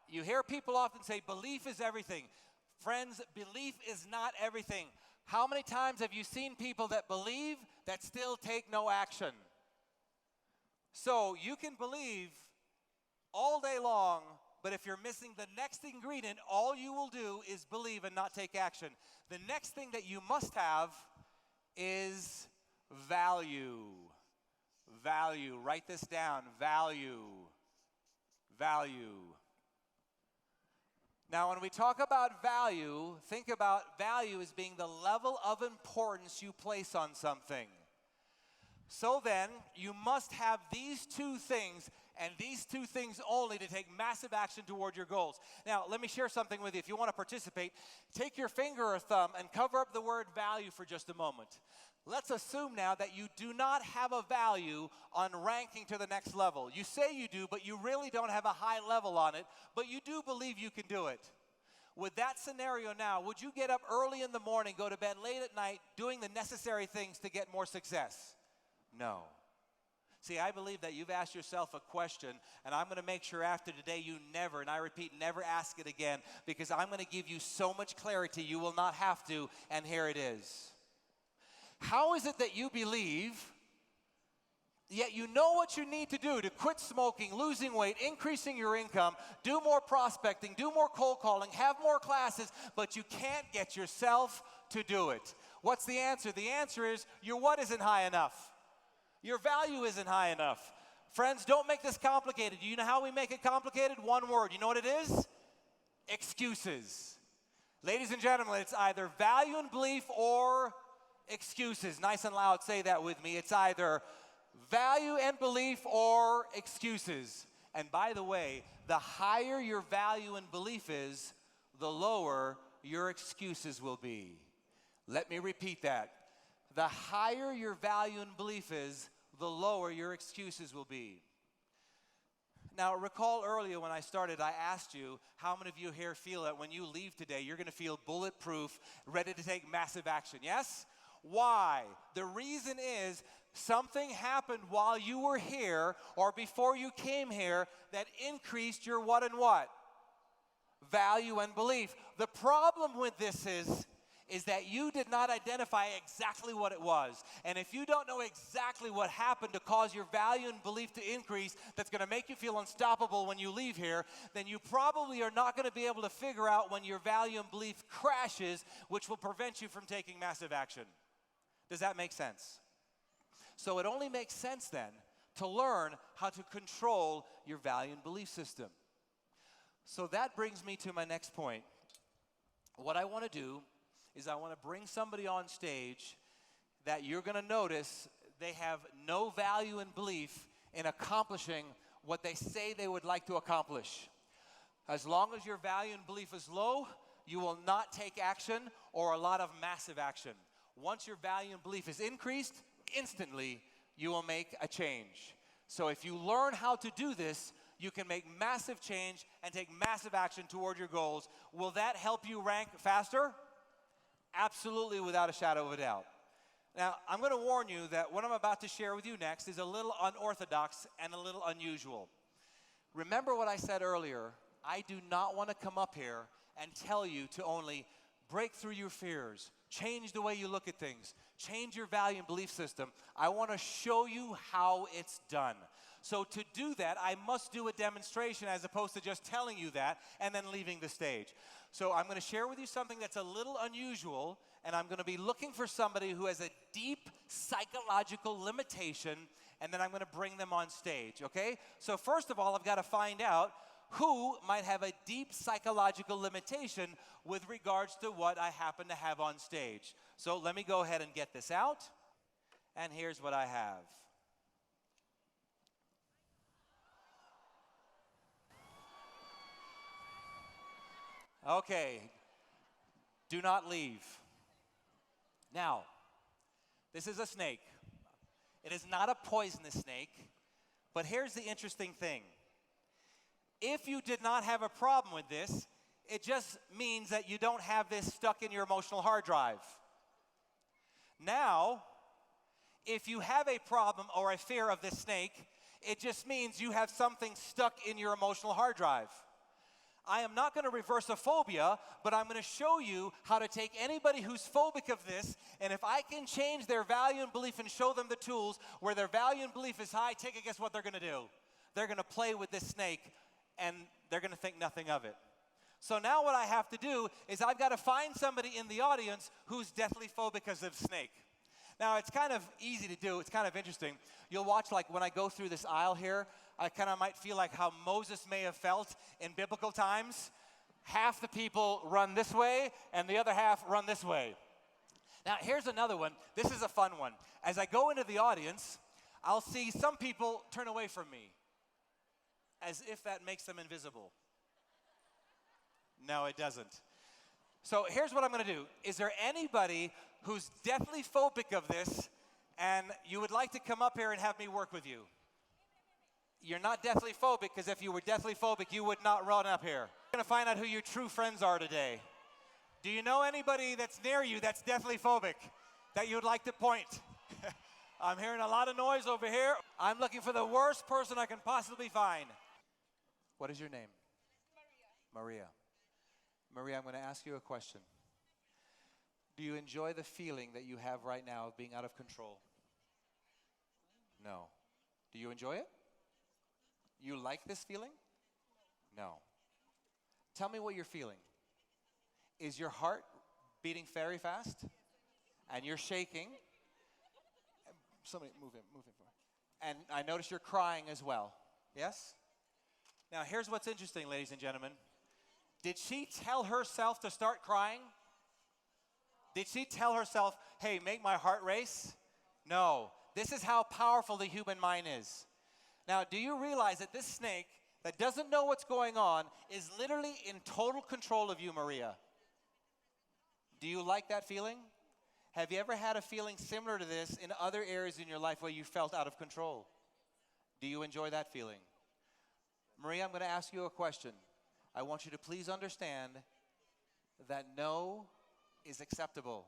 you hear people often say belief is everything. Friends, belief is not everything. How many times have you seen people that believe that still take no action? So you can believe all day long, but if you're missing the next ingredient, all you will do is believe and not take action. The next thing that you must have is value. Value. Write this down. Value. Value. Now, when we talk about value, think about value as being the level of importance you place on something. So then, you must have these two things, and these two things only, to take massive action toward your goals. Now, let me share something with you. If you want to participate, take your finger or thumb and cover up the word value for just a moment. Let's assume now that you do not have a value on ranking to the next level. You say you do, but you really don't have a high level on it, but you do believe you can do it. With that scenario now, would you get up early in the morning, go to bed late at night, doing the necessary things to get more success? No. See, I believe that you've asked yourself a question, and I'm going to make sure after today you never, and I repeat, never ask it again, because I'm going to give you so much clarity you will not have to, and here it is. How is it that you believe, yet you know what you need to do to quit smoking, losing weight, increasing your income, do more prospecting, do more cold calling, have more classes, but you can't get yourself to do it? What's the answer? The answer is your what isn't high enough. Your value isn't high enough. Friends, don't make this complicated. Do you know how we make it complicated? One word. You know what it is? Excuses. Ladies and gentlemen, it's either value and belief or excuses. Nice and loud, say that with me. It's either value and belief or excuses. And by the way, the higher your value and belief is, the lower your excuses will be. Let me repeat that. The higher your value and belief is, the lower your excuses will be. Now, recall earlier when I started, I asked you, how many of you here feel that when you leave today, you're going to feel bulletproof, ready to take massive action? Yes? Why? The reason is something happened while you were here or before you came here that increased your what and what? Value and belief. The problem with this is that you did not identify exactly what it was. And if you don't know exactly what happened to cause your value and belief to increase, that's going to make you feel unstoppable when you leave here, then you probably are not going to be able to figure out when your value and belief crashes, which will prevent you from taking massive action. Does that make sense? So it only makes sense then to learn how to control your value and belief system. So that brings me to my next point. What I want to do is I want to bring somebody on stage that you're going to notice they have no value and belief in accomplishing what they say they would like to accomplish. As long as your value and belief is low, you will not take action or a lot of massive action. Once your value and belief is increased, instantly you will make a change. So if you learn how to do this, you can make massive change and take massive action toward your goals. Will that help you rank faster? Absolutely, without a shadow of a doubt. Now, I'm going to warn you that what I'm about to share with you next is a little unorthodox and a little unusual. Remember what I said earlier. I do not want to come up here and tell you to only break through your fears, change the way you look at things, change your value and belief system. I want to show you how it's done. So to do that, I must do a demonstration as opposed to just telling you that and then leaving the stage. So I'm going to share with you something that's a little unusual, and I'm going to be looking for somebody who has a deep psychological limitation, and then I'm going to bring them on stage, okay? So first of all, I've got to find out who might have a deep psychological limitation with regards to what I happen to have on stage. So let me go ahead and get this out, and here's what I have. Okay, do not leave. Now, this is a snake. It is not a poisonous snake, but here's the interesting thing. If you did not have a problem with this, it just means that you don't have this stuck in your emotional hard drive. Now, if you have a problem or a fear of this snake, it just means you have something stuck in your emotional hard drive. I am not going to reverse a phobia, but I'm going to show you how to take anybody who's phobic of this, and if I can change their value and belief and show them the tools where their value and belief is high, take a guess what they're going to do. They're going to play with this snake, and they're going to think nothing of it. So now what I have to do is I've got to find somebody in the audience who's deathly phobic of snake. Now, it's kind of easy to do. It's kind of interesting. You'll watch, like, when I go through this aisle here, I kind of might feel like how Moses may have felt in biblical times. Half the people run this way, and the other half run this way. Now, here's another one. This is a fun one. As I go into the audience, I'll see some people turn away from me, as if that makes them invisible. No, it doesn't. So here's what I'm going to do. Is there anybody who's deathly phobic of this, and you would like to come up here and have me work with you? You're not deathly phobic, because if you were deathly phobic, you would not run up here. We're going to find out who your true friends are today. Do you know anybody that's near you that's deathly phobic that you'd like to point? I'm hearing a lot of noise over here. I'm looking for the worst person I can possibly find. What is your name? Maria. Maria, I'm going to ask you a question. Do you enjoy the feeling that you have right now of being out of control? No. Do you enjoy it? You like this feeling? No. Tell me what you're feeling. Is your heart beating very fast? And you're shaking? Somebody move him. And I notice you're crying as well. Yes? Now, here's what's interesting, ladies and gentlemen. Did she tell herself to start crying? Did she tell herself, hey, make my heart race? No. This is how powerful the human mind is. Now, do you realize that this snake that doesn't know what's going on is literally in total control of you, Maria? Do you like that feeling? Have you ever had a feeling similar to this in other areas in your life where you felt out of control? Do you enjoy that feeling? Maria, I'm going to ask you a question. I want you to please understand that no is acceptable.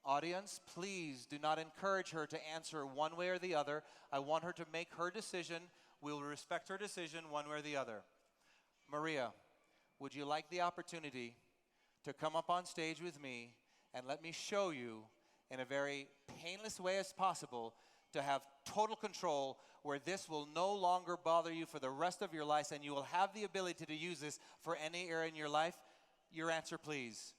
Audience, please do not encourage her to answer one way or the other. I want her to make her decision. We'll respect her decision one way or the other. Maria, would you like the opportunity to come up on stage with me and let me show you in a very painless way as possible to have total control where this will no longer bother you for the rest of your life and you will have the ability to use this for any area in your life? Your answer, please.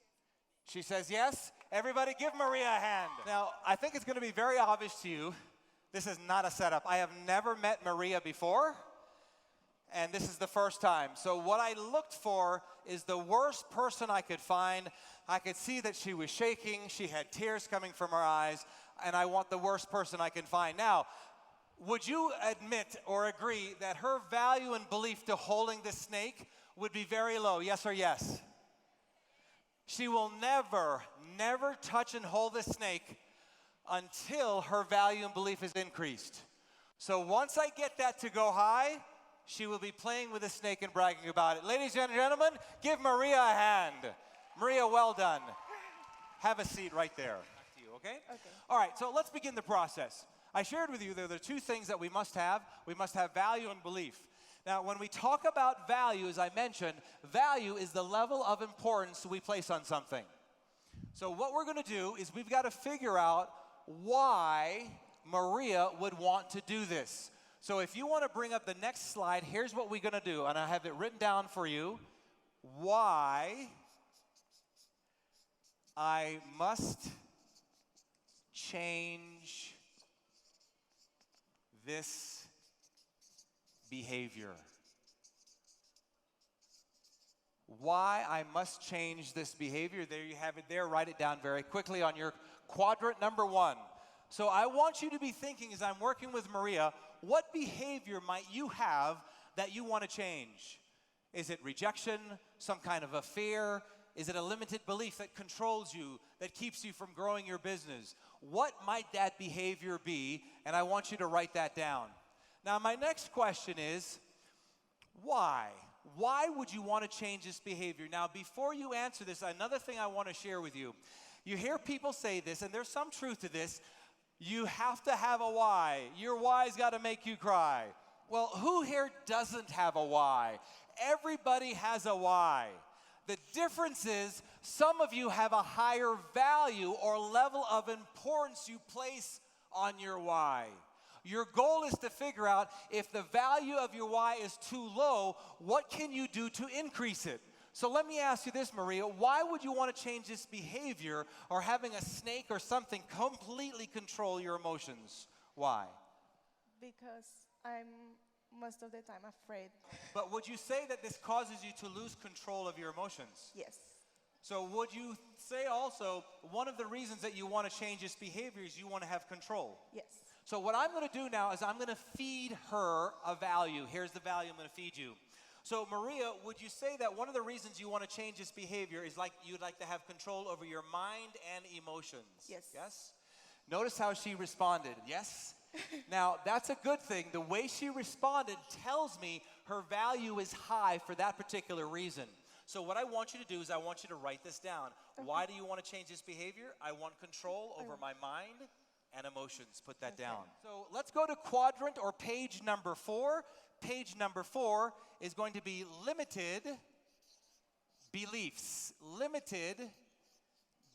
She says yes. Everybody give Maria a hand. Now, I think it's going to be very obvious to you, this is not a setup. I have never met Maria before, and this is the first time. So what I looked for is the worst person I could find. I could see that she was shaking. She had tears coming from her eyes, and I want the worst person I can find. Now, would you admit or agree that her value and belief to holding this snake would be very low? Yes or yes? She will never touch and hold this snake until her value and belief is increased. So once I get that to go high, she will be playing with the snake and bragging about it. Ladies and gentlemen, give Maria a hand. Maria, well done. Have a seat right there. Back to you, okay? Okay. All right, so let's begin the process. I shared with you there are two things that we must have. We must have value and belief. Now, when we talk about value, as I mentioned, value is the level of importance we place on something. So what we're going to do is we've got to figure out why Maria would want to do this. So if you want to bring up the next slide, here's what we're going to do, and I have it written down for you. Why I must change this behavior. Why I must change this behavior. There you have it there. Write it down very quickly on your quadrant number 1. So I want you to be thinking as I'm working with Maria, what behavior might you have that you want to change? Is it rejection, some kind of a fear? Is it a limited belief that controls you, that keeps you from growing your business? What might that behavior be? And I want you to write that down. Now, my next question is, why? Why would you want to change this behavior? Now, before you answer this, another thing I want to share with you. You hear people say this, and there's some truth to this. You have to have a why. Your why's got to make you cry. Well, who here doesn't have a why? Everybody has a why. The difference is some of you have a higher value or level of importance you place on your why. Your goal is to figure out if the value of your why is too low, what can you do to increase it? So let me ask you this, Maria. Why would you want to change this behavior or having a snake or something completely control your emotions? Why? Because I'm most of the time afraid. But would you say that this causes you to lose control of your emotions? Yes. So would you say also one of the reasons that you want to change this behavior is you want to have control? Yes. So what I'm going to do now is I'm going to feed her a value. Here's the value I'm going to feed you. So Maria, would you say that one of the reasons you want to change this behavior is like you'd like to have control over your mind and emotions? Yes. Yes? Notice how she responded. Yes? Now, that's a good thing. The way she responded tells me her value is high for that particular reason. So what I want you to do is I want you to write this down. Okay. Why do you want to change this behavior? I want control over my mind and emotions. Put that down. So let's go to quadrant or page number 4. Page number 4 is going to be limited beliefs. Limited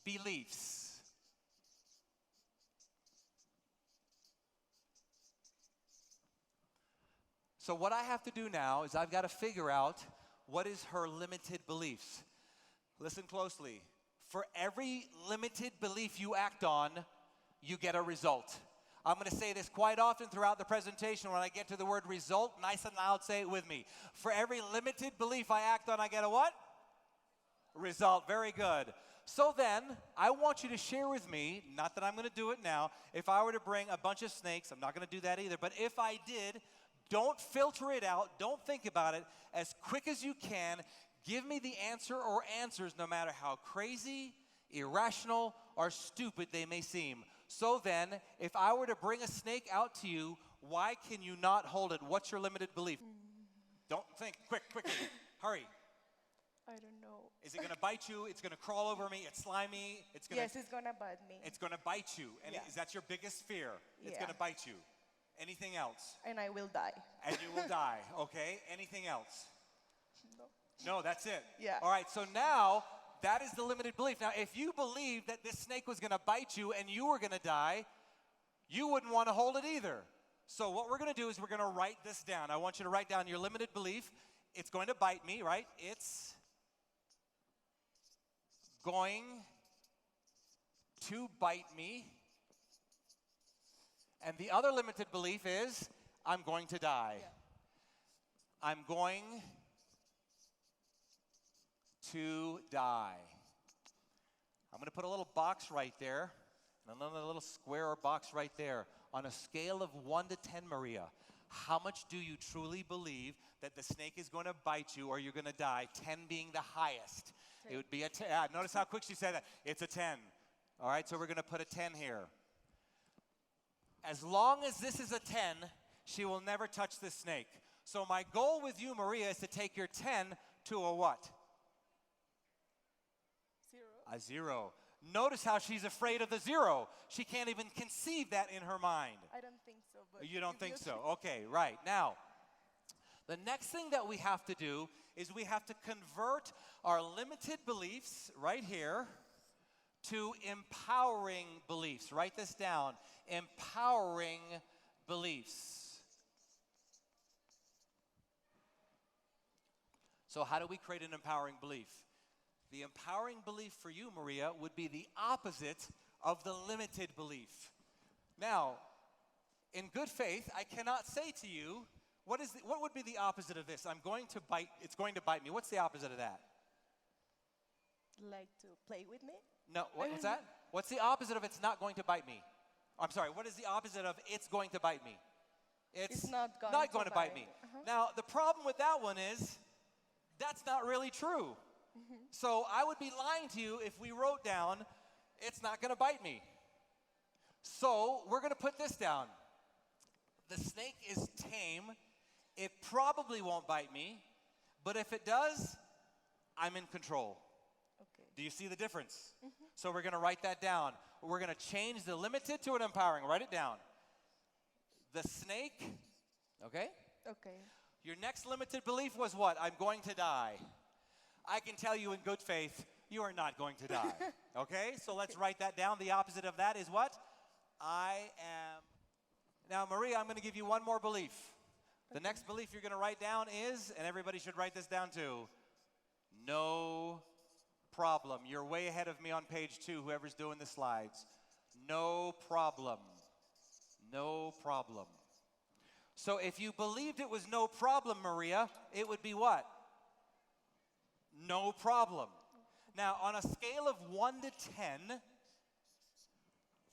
beliefs. So what I have to do now is I've got to figure out what is her limited beliefs. Listen closely. For every limited belief you act on, you get a result. I'm going to say this quite often throughout the presentation. When I get to the word result, nice and loud, say it with me. For every limited belief I act on, I get a what? Result. Very good. So then, I want you to share with me, not that I'm going to do it now, if I were to bring a bunch of snakes, I'm not going to do that either, but if I did, don't filter it out, don't think about it, as quick as you can, give me the answer or answers no matter how crazy, irrational, or stupid they may seem. So then, if I were to bring a snake out to you, why can you not hold it? What's your limited belief? Don't think. Quickly. Hurry. I don't know. Is it going to bite you? It's going to crawl over me? It's slimy? Yes, it's going to bite me. It's going to bite you. And Yeah. is that your biggest fear? It's Yeah. going to bite you. Anything else? And I will die. And you will die. Okay. Anything else? No, that's it. Yeah. All right. So now, that is the limited belief. Now, if you believed that this snake was going to bite you and you were going to die, you wouldn't want to hold it either. So what we're going to do is we're going to write this down. I want you to write down your limited belief. It's going to bite me, right? It's going to bite me. And the other limited belief is I'm going to die. Yeah. I'm going to die. I'm going to put a little box right there, and another little square or box right there. On a scale of 1 to 10, Maria, how much do you truly believe that the snake is going to bite you or you're going to die? 10 being the highest. 10. It would be a 10. Notice how quick she said that. It's a 10. All right, so we're going to put a 10 here. As long as this is a 10, she will never touch this snake. So my goal with you, Maria, is to take your 10 to a what? 0. A 0. Notice how she's afraid of the 0. She can't even conceive that in her mind. I don't think so. But You don't if think so? Okay, right. Now, the next thing that we have to do is we have to convert our limited beliefs right here to empowering beliefs. Write this down. Empowering beliefs. So how do we create an empowering belief? The empowering belief for you, Maria, would be the opposite of the limited belief. Now, in good faith, I cannot say to you, what would be the opposite of this? It's going to bite me. What's the opposite of that? Like to play with me? No, what's that? What's the opposite of it's not going to bite me? I'm sorry, what is the opposite of it's going to bite me? It's not going to bite me. Now, the problem with that one is that's not really true. So I would be lying to you if we wrote down it's not going to bite me. So we're going to put this down. The snake is tame. It probably won't bite me, but if it does, I'm in control. Okay. Do you see the difference? So we're going to write that down. We're going to change the limited to an empowering. Write it down. The snake, okay, Okay. Your next limited belief was what? I'm going to die. I can tell you in good faith, you are not going to die. Okay? So let's write that down. The opposite of that is what? I am. Now, Maria, I'm going to give you one more belief. The next belief you're going to write down is, and everybody should write this down too, no problem. You're way ahead of me on page 2, whoever's doing the slides. No problem. No problem. So if you believed it was no problem, Maria, it would be what? No problem. Now, on a scale of 1 to 10,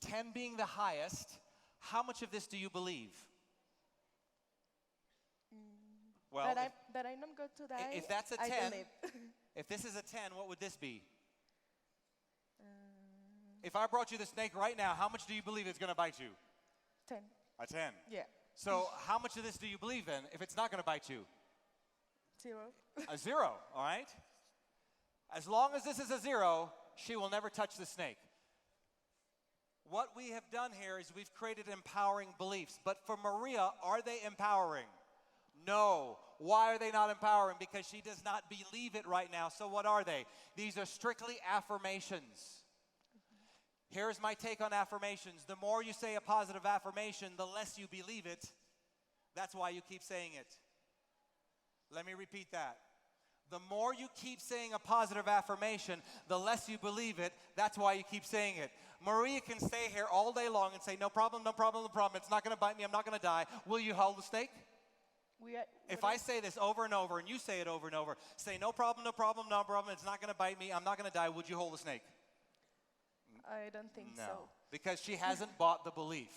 10 being the highest, how much of this do you believe? Well, that I'm not going to die. if that's a I 10, believe. if this is a 10, what would this be? If I brought you the snake right now, how much do you believe it's going to bite you? 10. A 10. Yeah. So how much of this do you believe then if it's not going to bite you? 0. A 0, all right? As long as this is a 0, she will never touch the snake. What we have done here is we've created empowering beliefs. But for Maria, are they empowering? No. Why are they not empowering? Because she does not believe it right now. So what are they? These are strictly affirmations. Here's my take on affirmations. The more you say a positive affirmation, the less you believe it. That's why you keep saying it. Let me repeat that. The more you keep saying a positive affirmation, the less you believe it. That's why you keep saying it. Maria can stay here all day long and say, no problem, no problem, no problem. It's not going to bite me. I'm not going to die. Will you hold the snake? If I say this over and over and you say it over and over, say no problem, no problem, no problem. It's not going to bite me. I'm not going to die. Would you hold the snake? I don't think so. No, because she hasn't bought the belief.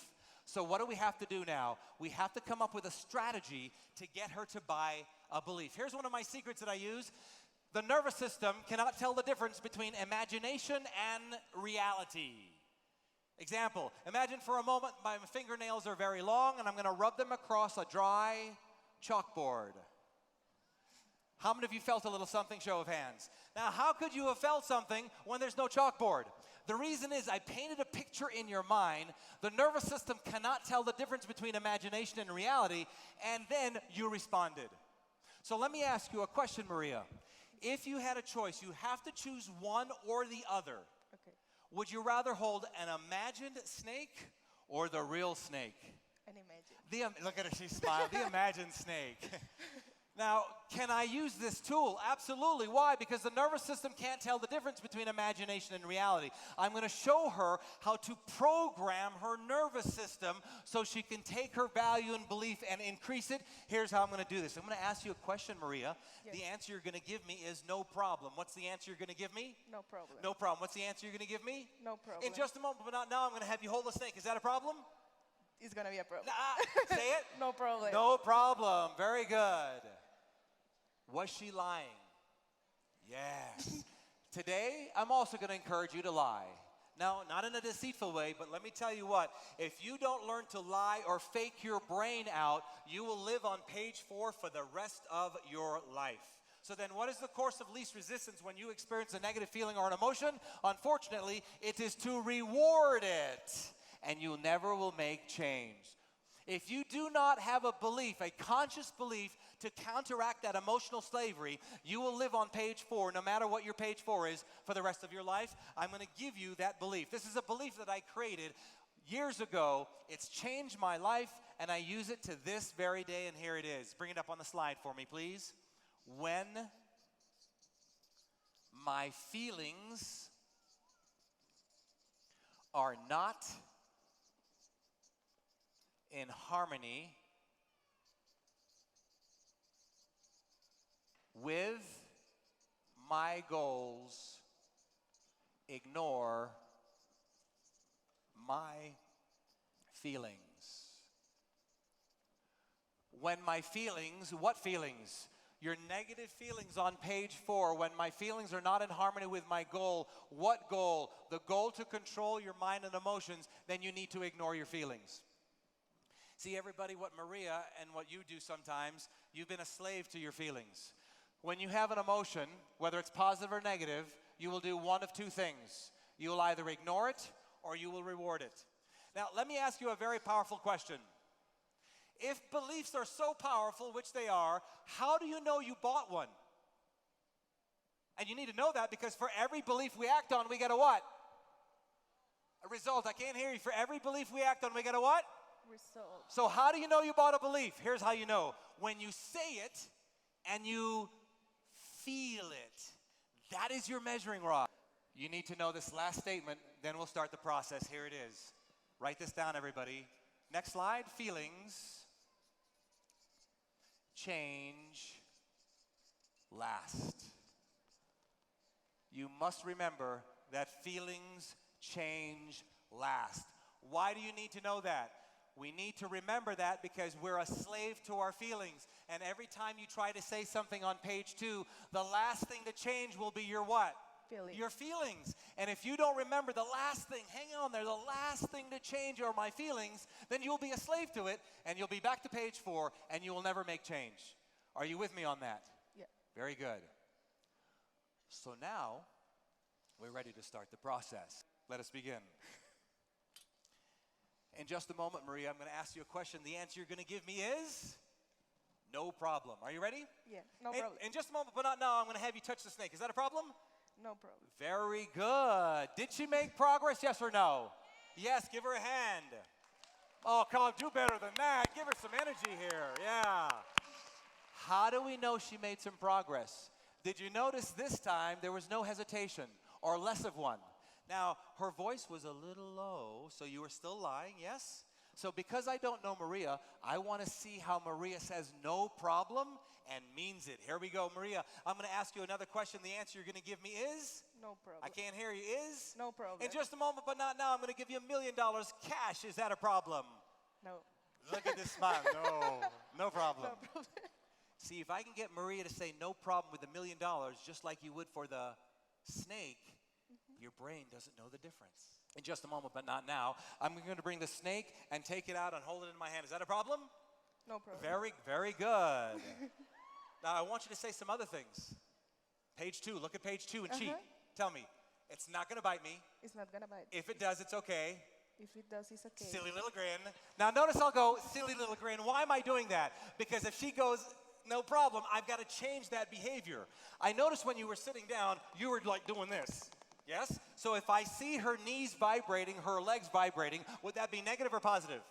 So what do we have to do now? We have to come up with a strategy to get her to buy a belief. Here's one of my secrets that I use. The nervous system cannot tell the difference between imagination and reality. Example, imagine for a moment my fingernails are very long and I'm going to rub them across a dry chalkboard. How many of you felt a little something? Show of hands. Now, how could you have felt something when there's no chalkboard? The reason is I painted a picture in your mind. The nervous system cannot tell the difference between imagination and reality, and then you responded. So let me ask you a question, Maria. If you had a choice, you have to choose one or the other. Okay. Would you rather hold an imagined snake or the real snake? An imagine. Look at her, she smiled. The imagined snake. Now, can I use this tool? Absolutely. Why? Because the nervous system can't tell the difference between imagination and reality. I'm going to show her how to program her nervous system so she can take her value and belief and increase it. Here's how I'm going to do this. I'm going to ask you a question, Maria. Yes. The answer you're going to give me is no problem. What's the answer you're going to give me? No problem. No problem. What's the answer you're going to give me? No problem. In just a moment, but not now, I'm going to have you hold the snake. Is that a problem? It's going to be a problem. Say it. No problem. No problem. Very good. Was she lying? Yes. Today, I'm also going to encourage you to lie. Now, not in a deceitful way, but let me tell you what. If you don't learn to lie or fake your brain out, you will live on page 4 for the rest of your life. So then what is the course of least resistance when you experience a negative feeling or an emotion? Unfortunately, it is to reward it, and you never will make change. If you do not have a belief, a conscious belief to counteract that emotional slavery, you will live on page 4, no matter what your page 4 is, for the rest of your life. I'm going to give you that belief. This is a belief that I created years ago. It's changed my life, and I use it to this very day, and here it is. Bring it up on the slide for me, please. When my feelings are not in harmony with my goals, ignore my feelings. When my feelings, what feelings? Your negative feelings on page 4, when my feelings are not in harmony with my goal, what goal? The goal to control your mind and emotions, then you need to ignore your feelings. See, everybody, what Maria and what you do sometimes, you've been a slave to your feelings. When you have an emotion, whether it's positive or negative, you will do one of two things. You will either ignore it or you will reward it. Now, let me ask you a very powerful question. If beliefs are so powerful, which they are, how do you know you bought one? And you need to know that because for every belief we act on, we get a what? A result. I can't hear you. For every belief we act on, we get a what? Result. So how do you know you bought a belief? Here's how you know. When you say it and you feel it. That is your measuring rod. You need to know this last statement, then we'll start the process. Here it is. Write this down, everybody. Next slide. Feelings change last. You must remember that feelings change last. Why do you need to know that? We need to remember that because we're a slave to our feelings. And every time you try to say something on page 2, the last thing to change will be your what? Feelings. Your feelings. And if you don't remember the last thing, hang on there, the last thing to change are my feelings, then you'll be a slave to it, and you'll be back to page 4, and you will never make change. Are you with me on that? Yeah. Very good. So now, we're ready to start the process. Let us begin. In just a moment, Maria, I'm going to ask you a question. The answer you're going to give me is no problem. Are you ready? Yeah, no problem. In just a moment, but not now, I'm going to have you touch the snake. Is that a problem? No problem. Very good. Did she make progress, yes or no? Yes, give her a hand. Oh, come on, do better than that. Give her some energy here, yeah. How do we know she made some progress? Did you notice this time there was no hesitation or less of one? Now, her voice was a little low, so you were still lying, yes? So because I don't know Maria, I want to see how Maria says no problem and means it. Here we go, Maria. I'm going to ask you another question. The answer you're going to give me is? No problem. I can't hear you. Is? No problem. In just a moment, but not now, I'm going to give you $1 million cash. Is that a problem? No. Look at this smile. No problem. No problem. See, if I can get Maria to say no problem with $1 million, just like you would for the snake, your brain doesn't know the difference. In just a moment, but not now, I'm going to bring the snake and take it out and hold it in my hand. Is that a problem? No problem. Very, very good. Now, I want you to say some other things. Page 2, look at page 2 and cheat. Tell me, it's not going to bite me. It's not gonna bite. If it does, it's okay. If it does, it's okay. Silly little grin. Now, notice I'll go, silly little grin. Why am I doing that? Because if she goes, no problem, I've got to change that behavior. I noticed when you were sitting down, you were like doing this. Yes? So if I see her knees vibrating, her legs vibrating, would that be negative or positive?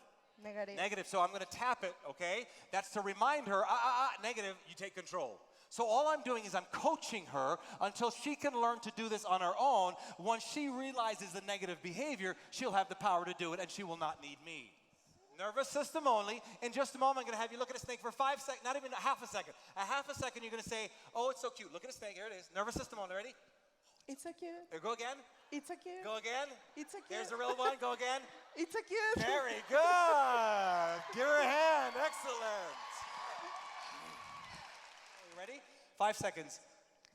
Negative. Negative. So I'm going to tap it, okay? That's to remind her, negative, you take control. So all I'm doing is I'm coaching her until she can learn to do this on her own. Once she realizes the negative behavior, she'll have the power to do it, and she will not need me. Nervous system only. In just a moment, I'm going to have you look at a snake for 5 seconds, not even a half a second. A half a second, you're going to say, oh, it's so cute. Look at a snake. Here it is. Nervous system only. Ready? It's so cute. Go again. It's so cute. Go again. It's so cute. There's the real one. Go again. It's so cute. Very good. Give her a hand. Excellent. You ready? 5 seconds.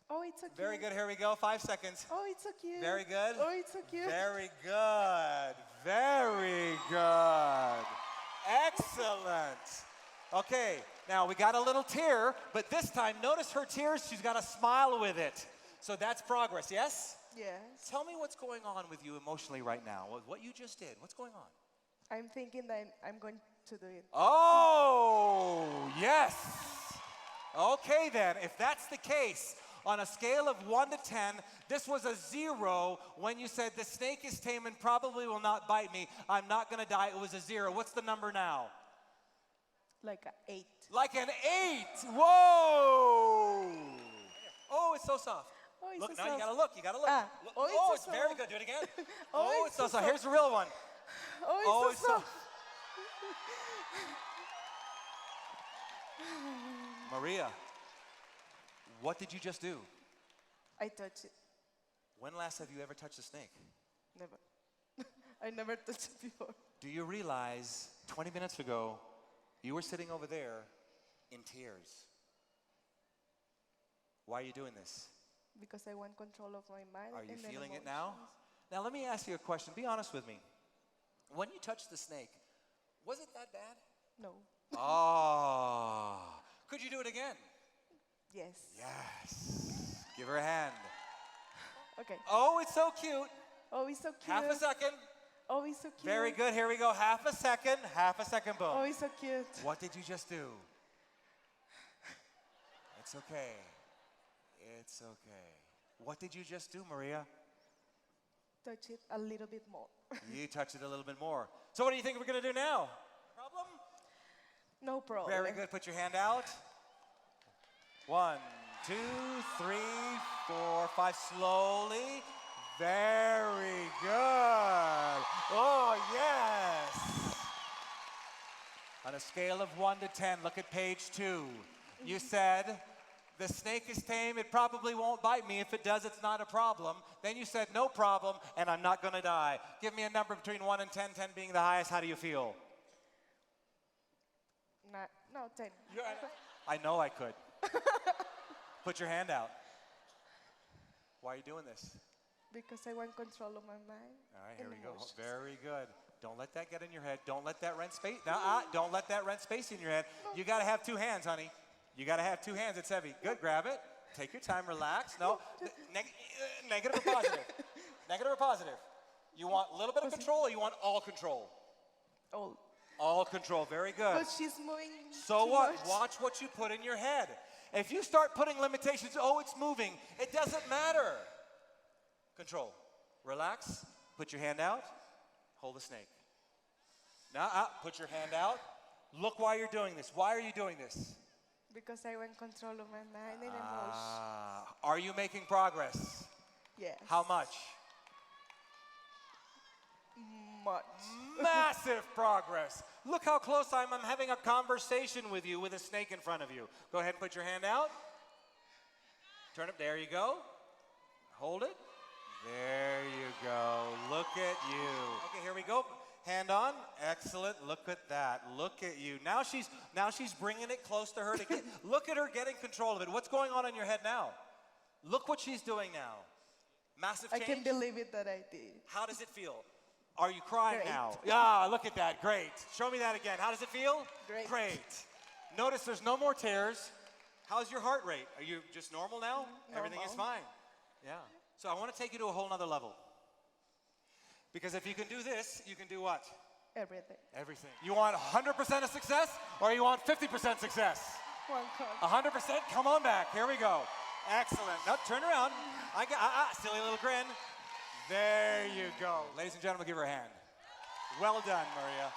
Oh, it's so cute. Very good. Here we go. 5 seconds. Oh, it's so cute. Very good. Oh, it's so cute. Very good. Very good. Excellent. Okay, now we got a little tear, but this time, notice her tears, she's got a smile with it. So that's progress, yes? Yes. Tell me what's going on with you emotionally right now, what you just did. What's going on? I'm thinking that I'm going to do it. Oh, yes. Okay then, if that's the case, on a scale of 1 to 10, this was a 0 when you said the snake is tame and probably will not bite me. I'm not going to die. It was a 0. What's the number now? Like an 8. Like an 8. Whoa. Oh, it's so soft. Oh, it's look, so now soft. you got to look. You got to look. Ah. Look. Oh, it's Oh, so it's very soft. good. Do it again. Oh, It's so soft. Here's the real one. Oh, it's so soft. Maria, what did you just do? I touched it. When last have you ever touched a snake? Never. I never touched it before. Do you realize 20 minutes ago, you were sitting over there in tears? Why are you doing this? Because I want control of my mind. Are you and then feeling it emotions. now? Now let me ask you a question. Be honest with me. When you touched the snake, was it that bad? No. Oh. Could you do it again? Yes. Yes. Give her a hand. Okay. Oh, it's so cute. Oh, it's so cute. Half a second. Oh, he's so cute. Very good. Here we go. Half a second, boom. Oh, he's so cute. What did you just do? It's okay. It's okay. What did you just do, Maria? Touch it a little bit more. You touched it a little bit more. So what do you think we're going to do now? Problem? No problem. Very good. Put your hand out. 1, 2, 3, 4, 5. Slowly. Very good. Oh, yes. On a scale of 1 to 10, look at page 2. You said, the snake is tame, it probably won't bite me. If it does, it's not a problem. Then you said, no problem, and I'm not going to die. Give me a number between 1 and 10, 10 being the highest. How do you feel? No, 10. I know I could. Put your hand out. Why are you doing this? Because I want control of my mind. All right, here and we go. emotions. Very good. Don't let that get in your head. Don't let that rent space. Don't let that rent space in your head. You got to have 2 hands, honey. You got to have 2 hands. It's heavy. Good. Grab it. Take your time. Relax. No. Negative or positive? Negative or positive? You want a little bit of control, or you want all control? All. All control. Very good. But she's moving. So too what? much. Watch what you put in your head. If you start putting limitations, oh, it's moving, it doesn't matter. Control. Relax. Put your hand out. Hold the snake. Now, put your hand out. Look why you're doing this. Why are you doing this? Because I want control of my mind and emotions. Are you making progress? Yes. How much? Much. Massive progress. Look how close I am. I'm having a conversation with you with a snake in front of you. Go ahead and put your hand out. Turn it. There you go. Hold it. There you go. Look at you. Okay, here we go. Hand on. Excellent. Look at that. Look at you. Now she's bringing it close to her. Look at her getting control of it. What's going on in your head now? Look what she's doing now. Massive change. I can't believe it that I did. How does it feel? Are you crying Great. now? Yeah, look at that. Great. Show me that again. How does it feel? Great. Great. Notice there's no more tears. How's your heart rate? Are you just normal now? Normal. Everything is fine. Yeah. So I want to take you to a whole nother level. Because if you can do this, you can do what? Everything. Everything. You want 100% of success, or you want 50% success? 100. 100%? Come on back. Here we go. Excellent. Now, turn around. Silly little grin. There you go. Ladies and gentlemen, give her a hand. Well done, Maria.